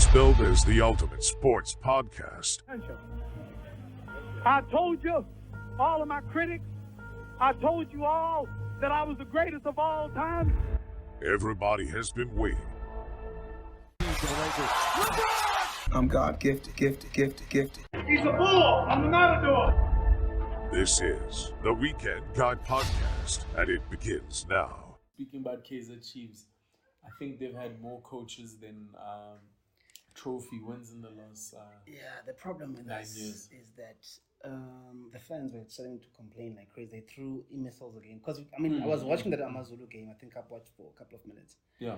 is billed as the ultimate sports podcast. I told you, all of my critics, I told you all that I was the greatest of all time. Everybody has been waiting. I'm God gifted. He's a bull. I'm the matador. This is the Weekend Guide Podcast, and it begins now. Speaking about Kaizer Chiefs, I think they've had more coaches than trophy wins in the last the problem with 9 this years. is that the fans were starting to complain like crazy. They threw missiles again. Because, I was watching that Amazulu game. I think I watched for a couple of minutes. Yeah.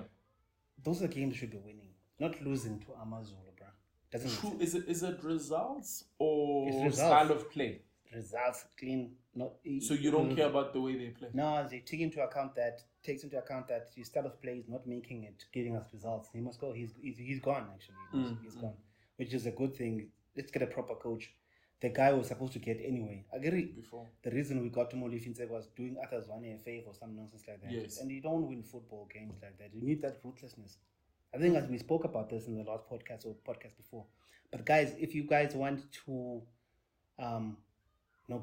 Those are games you should be winning, not losing to Amazulu, bro. Doesn't make True. sense. Is it results or It's results. style of play? Results, clean, not... So you don't care about the way they play? No, they takes into account that his style of play is not making it, giving us results. He must go. He's gone, actually. He's gone, which is a good thing. Let's get a proper coach. The guy was supposed to get anyway. I agree. Before. The reason we got to Molifinse was doing others one a favor or some nonsense like that. Yes. And you don't win football games like that. You need that ruthlessness. I think as we spoke about this in the last podcast or podcast before. But guys, if you guys want to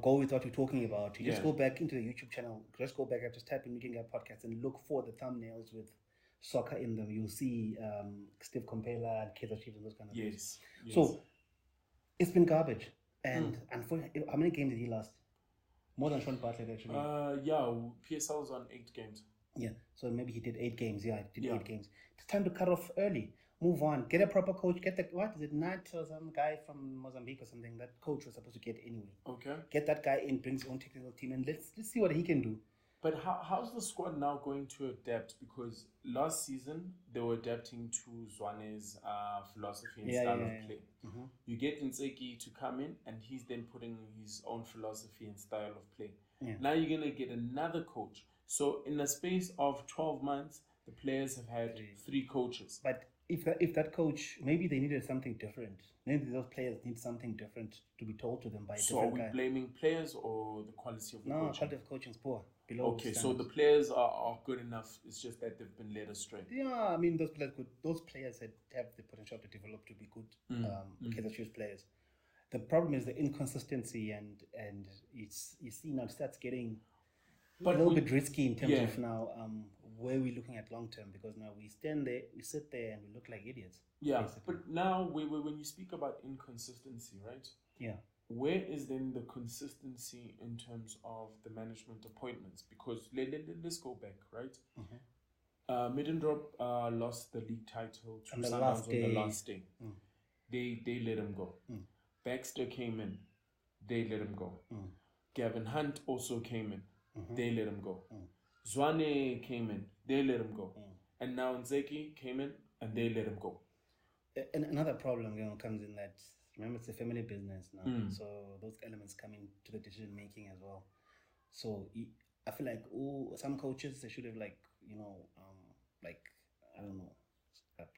go with what you're talking about, you just go back into the YouTube channel, just go back and just type in Weekend Guide Podcast and look for the thumbnails with soccer in them. You'll see Steve Compella and Kaizer Chiefs and those kind of things. Yes. So it's been garbage. And unfortunately, how many games did he last? More than Sean Bartlett, actually. PSL was on 8 games. Yeah, so maybe he did 8 games. Yeah, he did 8 games. It's time to cut off early. Move on. Get a proper coach. Get Knight or some guy from Mozambique or something? That coach was supposed to get anyway. Okay. Get that guy in, bring his own technical team, and let's see what he can do. But how's the squad now going to adapt? Because last season, they were adapting to Zwane's philosophy and style of play. Mm-hmm. You get Ntseki to come in, and he's then putting his own philosophy and style of play. Yeah. Now you're going to get another coach. So in the space of 12 months, the players have had 3 coaches. But if that coach, maybe they needed something different. Maybe those players need something different to be told to them by a different guy. So are we blaming players or the quality of the coaching? No, quality of coaching is poor. Okay, so the players are good enough. It's just that they've been led astray. Yeah, I mean, those players have the potential to develop to be good Kaizer Chiefs players. The problem is the inconsistency and it's you see now it starts getting a little bit risky in terms of now where we're looking at long term, because now we sit there and we look like idiots. Yeah, basically. But now when you speak about inconsistency, right? Yeah. Where is then the consistency in terms of the management appointments? Because let's go back, right? Mm-hmm. Middendorp lost the league title to Sundowns on the last day. They let him go. Baxter came in. They let him go. Gavin Hunt also came in. They let him go. Zwane came in. They let him go. And now Ntseki came in and they let him go. And another problem comes in that, remember, it's a family business now. So those elements come into the decision making as well. So I feel like some coaches, they should have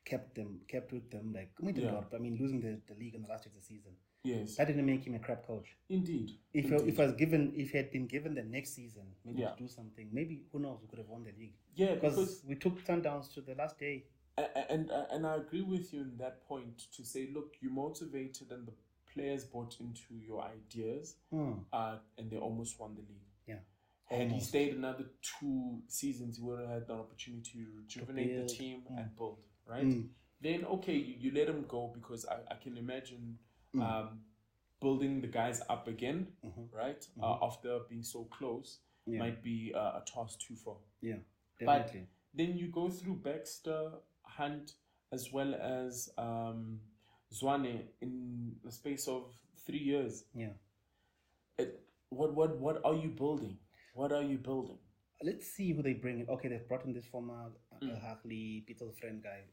kept with them. Like losing the league in the last of the season. Yes, that didn't make him a crap coach. Indeed. If he had been given the next season, maybe to do something, maybe who knows, we could have won the league. Yeah, because we took Sundowns to the last day. And I agree with you in that point to say, look, you motivated and the players bought into your ideas, and they almost won the league. Yeah. Had he stayed another 2 seasons, he would have had the opportunity to rejuvenate the team and build, right? Then, okay, you let him go because I can imagine building the guys up again, right? After being so close, might be a task too far. Yeah, definitely. But then you go through Baxter, Hunt, as well as Zwane in the space of 3 years. Yeah. What are you building? What are you building? Let's see who they bring in. Okay, they've brought in this former Hartley, Peter's friend guy.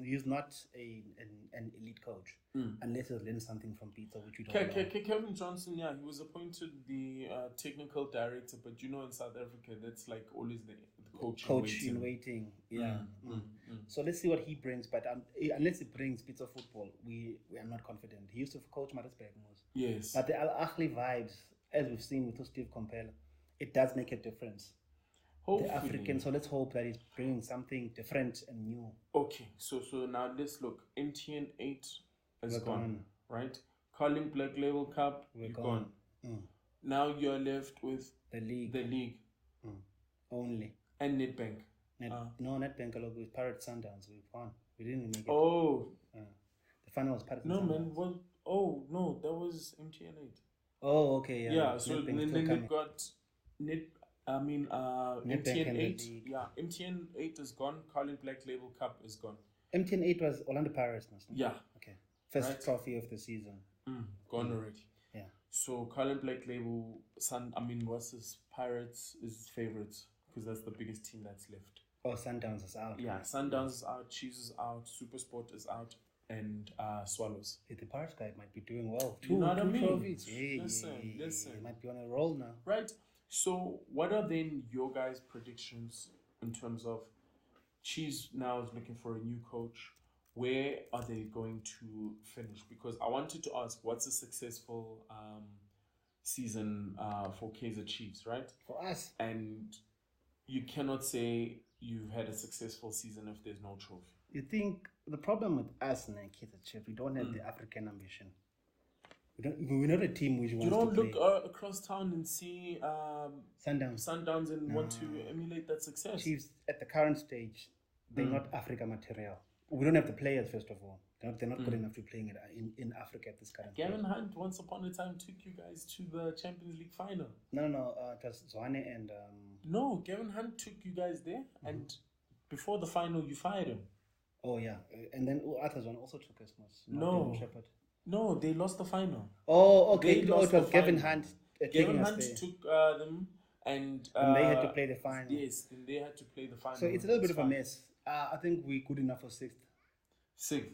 He's not an elite coach unless he's learned something from Peter, which we don't know. Kevin Johnson, he was appointed the technical director, but in South Africa, that's like always the coach in waiting. Yeah. So let's see what he brings. But unless he brings Peter football, we are not confident. He used to coach Maritzburg most. Yes. But the Al Ahly vibes, as we've seen with Steve Compella, it does make a difference. Hopefully. the African. So let's hope that it's bringing something different and new. Okay, so now let's look. MTN 8 is gone, right? Carling Black Label Cup, you're gone. Now you're left with the league. Only. And Nedbank. No, Nedbank along with Pirate Sundowns. We won. We didn't make it. Oh. The final was Pirate No, Sundowns. man. Well, oh, no, that was MTN 8. Oh, okay. Yeah, so Nedbank's then still they've got MTN 8. Yeah, MTN 8 is gone. Carling Black Label Cup is gone. MTN 8 was Orlando Pirates. No? Yeah. Okay. First trophy of the season. Gone already. Yeah. So Carling Black Label, what's this? Pirates is favorites because that's the biggest team that's left. Oh, Sundowns is out. Yeah, Sundowns is out, Chiefs is out, Supersport is out, and Swallows. The Pirates guy might be doing well. You know what I mean? Trophies. Listen. He might be on a roll now. Right. So, what are then your guys' predictions in terms of Chiefs now is looking for a new coach? Where are they going to finish? Because I wanted to ask, what's a successful season for Kaizer Chiefs, right? For us. And you cannot say you've had a successful season if there's no trophy. You think the problem with us and Kaizer Chiefs, we don't have the African ambition. We're not a team which wants to play. You don't look across town and see Sundowns and want to emulate that success. Chiefs, at the current stage, they're not Africa material. We don't have the players, first of all. They're not good enough to playing it in Africa at this current Gavin stage. Hunt, once upon a time, took you guys to the Champions League final. No, it was Zwane and... No, Gavin Hunt took you guys there, and before the final, you fired him. Oh, yeah. And then Arthur's also took us. No, they lost the final. Oh, okay. They It was Gavin final. Hunt Gavin us Hunt there. took them, and they had to play the final. Yes, then they had to play the final. So it's a little bit of a mess. I think we're good enough for sixth. Sixth.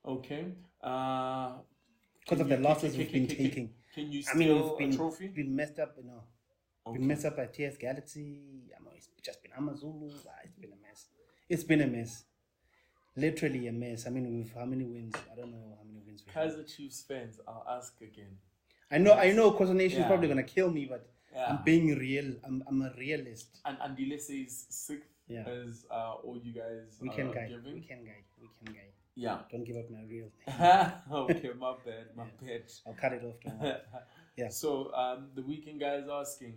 Okay. Because of the losses we've been taking. Can you steal we've a trophy? been messed up, Been messed up by TS Galaxy. It's just been Amazulu. It's been a mess. Literally a mess. We've how many wins? I don't know how many wins we have. Kaizer Chiefs fans, I'll ask again. I know Kosa Nation is probably gonna kill me, but I'm being real. I'm a realist. And Andile says sixth as all you guys we can are guide. giving. We can guide. Yeah. Don't give up my real name. Okay, my bad. I'll cut it off tomorrow. Yeah. So the weekend guy is asking,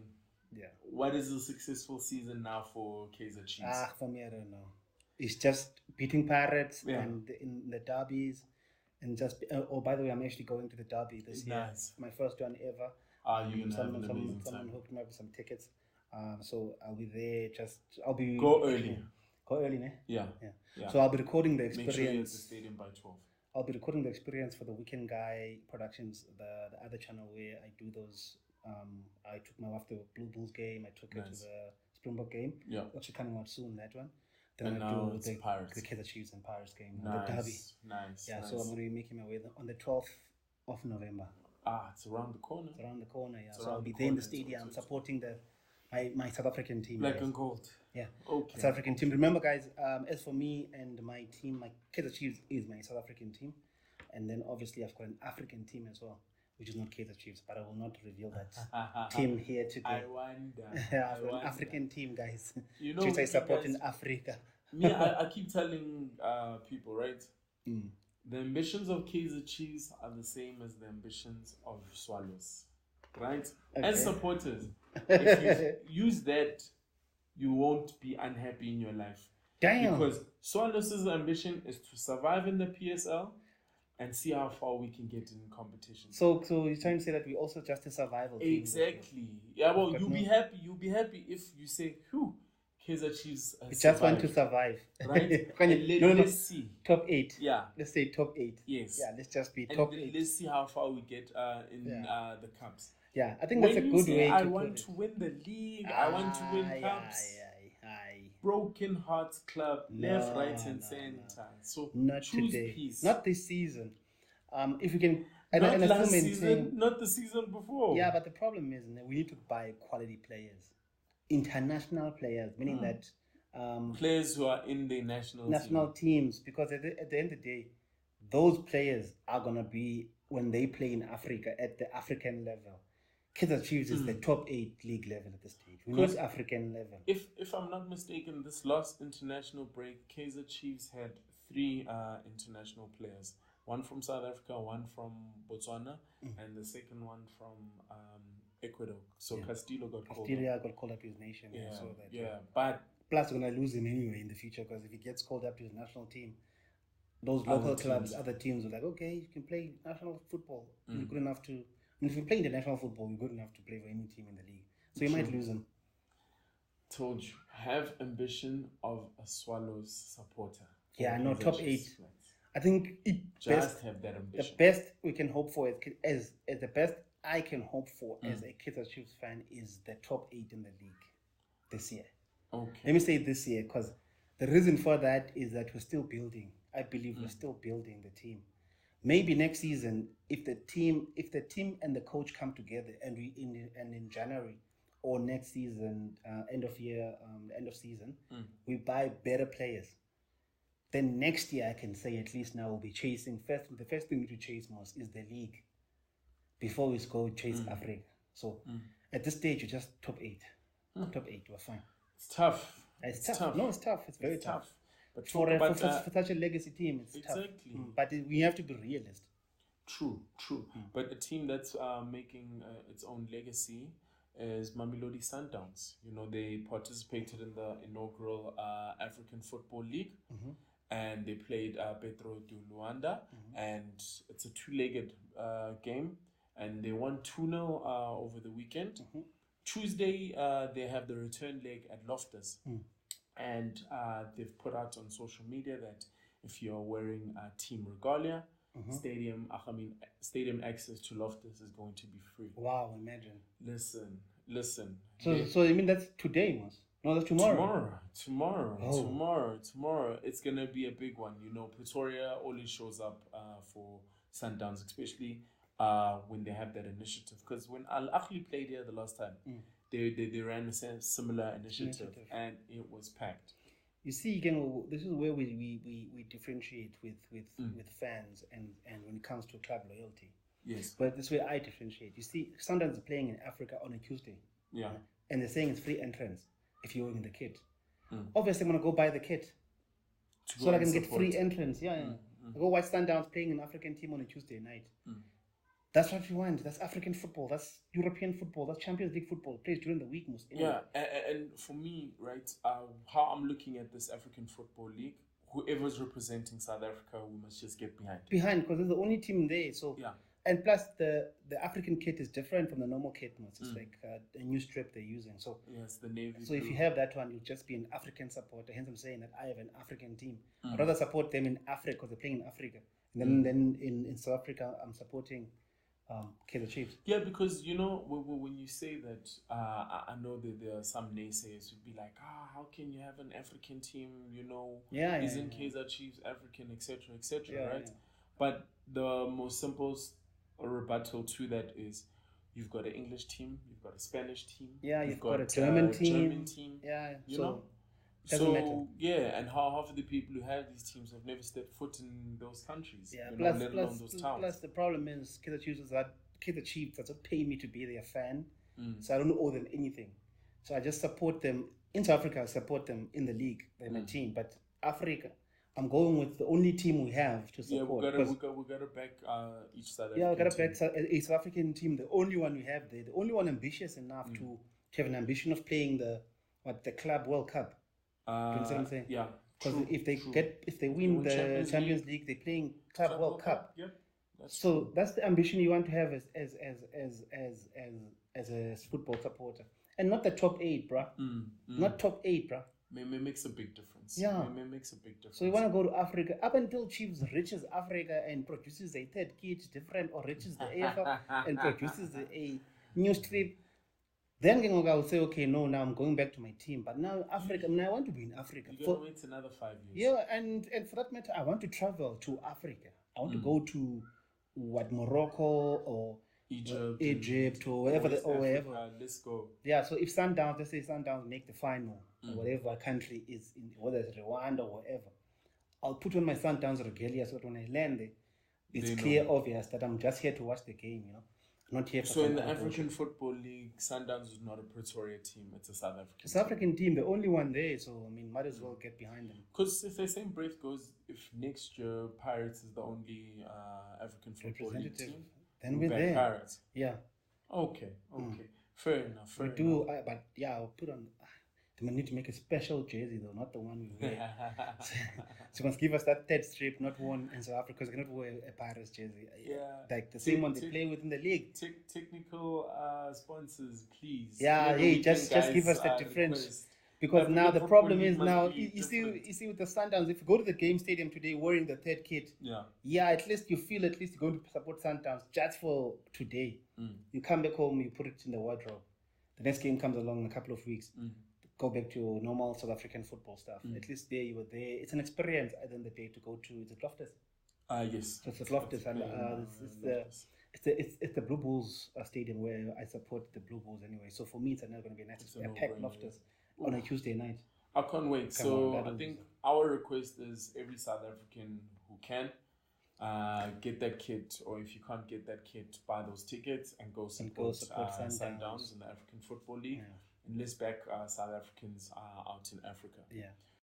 yeah, what is a successful season now for Kaizer Chiefs? For me, I don't know. It's just beating Pirates and in the derbies, and just. By the way, I'm actually going to the derby this year. Nice. My first one ever. You're gonna have an amazing someone time. hooked me up with some tickets. So I'll be there. I'll be Go early. Go early, ne? Yeah. So I'll be recording the experience. Make sure you're at the stadium by 12. I'll be recording the experience for the Weekend Guy Productions, the other channel where I do those. I took my wife to the Blue Bulls game. I took her to the Springbok game. Yeah. Actually coming out soon, that one. Then And I now do it's the Pirates. Kaizer Chiefs and Pirates game. Nice. The derby. Nice. Yeah, nice. so I'm going to be making my way on the 12th of November. It's around the corner. It's around the corner, yeah. It's So around I'll be the there in the corner, stadium supporting my South African team. Black guys. and gold. Yeah. Okay. South African team. Remember, guys, as for me and my team, my Kaizer Chiefs is my South African team. And then obviously I've got an African team as well, which is not Kaizer Chiefs, but I will not reveal that team here today. I wonder. Yeah, I've got an African team, guys. You know, which I you support guys- in Africa. Me, I keep telling people, right? The ambitions of Kaizer Chiefs are the same as the ambitions of Swallows, right? Okay. As supporters, if you use that, you won't be unhappy in your life. Damn. Because Swallows' ambition is to survive in the PSL and see how far we can get in competition. So you're trying to say that we also just a survival team? Exactly. Yeah, well, But you'll be happy if you say, whew, Kaizer Chiefs We just want to survive. Right? No, And let's see. Top 8. Yeah. Let's say top 8. Yes. Yeah, let's just be And top then 8. let's see how far we get in the cups. Yeah, I think that's a good way to I put want it. to win the league. I want to win cups. Broken Hearts Club, left, right, and center. So Not choose today. peace. Not this season. If you can... And Not I still last maintain- season, not the season before. Yeah, but the problem is we need to buy quality players. International players, meaning that... Players who are in the national teams, because at the end of the day, those players are going to be, when they play in Africa, at the African level. Kaizer Chiefs is the top 8 league level at this stage. We're not African level. If I'm not mistaken, this last international break, Kaizer Chiefs had 3 international players. One from South Africa, one from Botswana, and the second one from Ecuador. So Castillo got called up to his nation. Yeah, so that, but plus, we're going to lose him anyway in the future because if he gets called up to his national team, those local clubs, other teams are like, okay, you can play national football. You're good enough to. If you play international football, you're good enough to play for any team in the league. So you might lose him. Told you, have ambition of a Swallows supporter. Yeah, no, top 8. I think have that ambition. The best we can hope for as the best I can hope for as a Kaizer Chiefs fan is the top 8 in the league this year. Okay. Let me say this year because the reason for that is that we're still building. I believe we're still building the team. Maybe next season, if the team and the coach come together and in January or next season, end of season, we buy better players. Then next year, I can say at least now we'll be chasing the first thing we need to chase most is the league before we go chase Africa. So at this stage, you're just top 8. Top 8, we're fine. It's tough. It's tough. No, it's tough. It's very tough. But for such a legacy team, it's tough. But we have to be realist. True. But a team that's making its own legacy is Mamelodi Sundowns. You know, they participated in the inaugural African Football League, and they played Petro de Luanda, and it's a 2-legged game, and they won 2-0 over the weekend. Tuesday, they have the return leg at Loftus. And they've put out on social media that if you're wearing team regalia, stadium access to Loftus is going to be free. Wow, imagine. Listen. So you mean that's today, Mas? No, that's tomorrow. Tomorrow. It's gonna be a big one. You know, Pretoria always shows up for Sundowns, especially when they have that initiative. Because when Al Ahly played here the last time, they ran a similar initiative, and it was packed. You see, again, this is where we differentiate with fans and when it comes to club loyalty. Yes. But this way I differentiate. You see, Sundowns are playing in Africa on a Tuesday. Yeah. And they're saying it's free entrance if you're wearing the kit. Obviously, I'm going to go buy the kit so I can get free entrance. I go watch Sundowns playing an African team on a Tuesday night. That's what we want. That's African football. That's European football. That's Champions League football. It plays during the week most. Yeah, and for me, right, how I'm looking at this African Football League, whoever's representing South Africa, we must just get behind. Because they're the only team there. So yeah. And plus, the African kit is different from the normal kit. It's like a new strip they're using. So yes, the navy. So if you have that one, you'll just be an African supporter. Hence, I'm saying that I have an African team. I'd rather support them in Africa because they're playing in Africa. And then in South Africa, I'm supporting Kaizer Chiefs. Yeah, because you know when you say that, I know that there are some naysayers who'd be like, how can you have an African team? You know, isn't Kaizer Chiefs African, etc., right? Yeah. But the most simple rebuttal to that is you've got an English team, you've got a Spanish team, you've got a German team. You know. Doesn't matter. Yeah, and half of the people who have these teams have never stepped foot in those countries. Yeah, let alone those towns. Plus the problem is Kaizer Chiefs doesn't pay me to be their fan, so I don't owe them anything. So I just support them in South Africa. I support them in the league. They're my team, but Africa, I'm going with the only team we have to support. Yeah, we gotta back each South African. Yeah, we gotta back a South African team. The only one we have there, the only one ambitious enough to have an ambition of playing the Club World Cup. Do you understand what I'm saying? Yeah. Because if they win the Champions League, they're playing Club World Cup. Yep. That's the ambition you want to have as a football supporter, and not the top 8, bruh. Not top 8, bruh. Makes a big difference. Yeah, makes a big difference. So you want to go to Africa up until Chiefs reaches Africa and produces a third kit different, or reaches the AFL and produces a new strip. Then I will say, okay, no, now I'm going back to my team. But now Africa, I want to be in Africa. You're going to wait another 5 years. Yeah, and for that matter, I want to travel to Africa. I want to go to Morocco or Egypt or wherever. Let's go. Yeah, so if let's say Sundowns make the final, or whatever country is in, whether it's Rwanda or whatever, I'll put on my Sundowns regalia so that when I land there, it's clear, obvious that I'm just here to watch the game, you know. Not here. For So in the some other African bullshit. Football League, Sundowns is not a Pretoria team; it's a South African. South African team, the only one there. So I mean, might as well get behind them. Because if the same breath goes, if next year Pirates is the only African Football League Representative. team, Then we'll we're back there. Pirates. Yeah. Okay. Fair enough. We do, but yeah, I'll put on. We need to make a special jersey though, not the one we wear. So must give us that third strip, not one in South Africa, because I cannot wear a Pirates jersey. Yeah. Like the same one they play within the league. Technical sponsors, please. Yeah, Whenever hey, we just can, give guys, us the difference. request. Because African now the Football problem League is must now be you different. see with the Sundowns, if you go to the game stadium today wearing the third kit, yeah, at least you feel at least you're going to support Sundowns just for today. You come back home, you put it in the wardrobe. The next game comes along in a couple of weeks. Go back to your normal South African football stuff. At least there you were there. It's an experience at the end of the day to go to. Is it Loftus? Yes. So it's Loftus, and it's the Blue Bulls stadium where I support the Blue Bulls anyway. So for me, it's not going to be a packed Loftus on a Tuesday night. I can't wait. I think our request is every South African who can get that kit, or if you can't get that kit, buy those tickets and go support Sundowns in the African Football League. And let's back South Africans out in Africa. Yeah.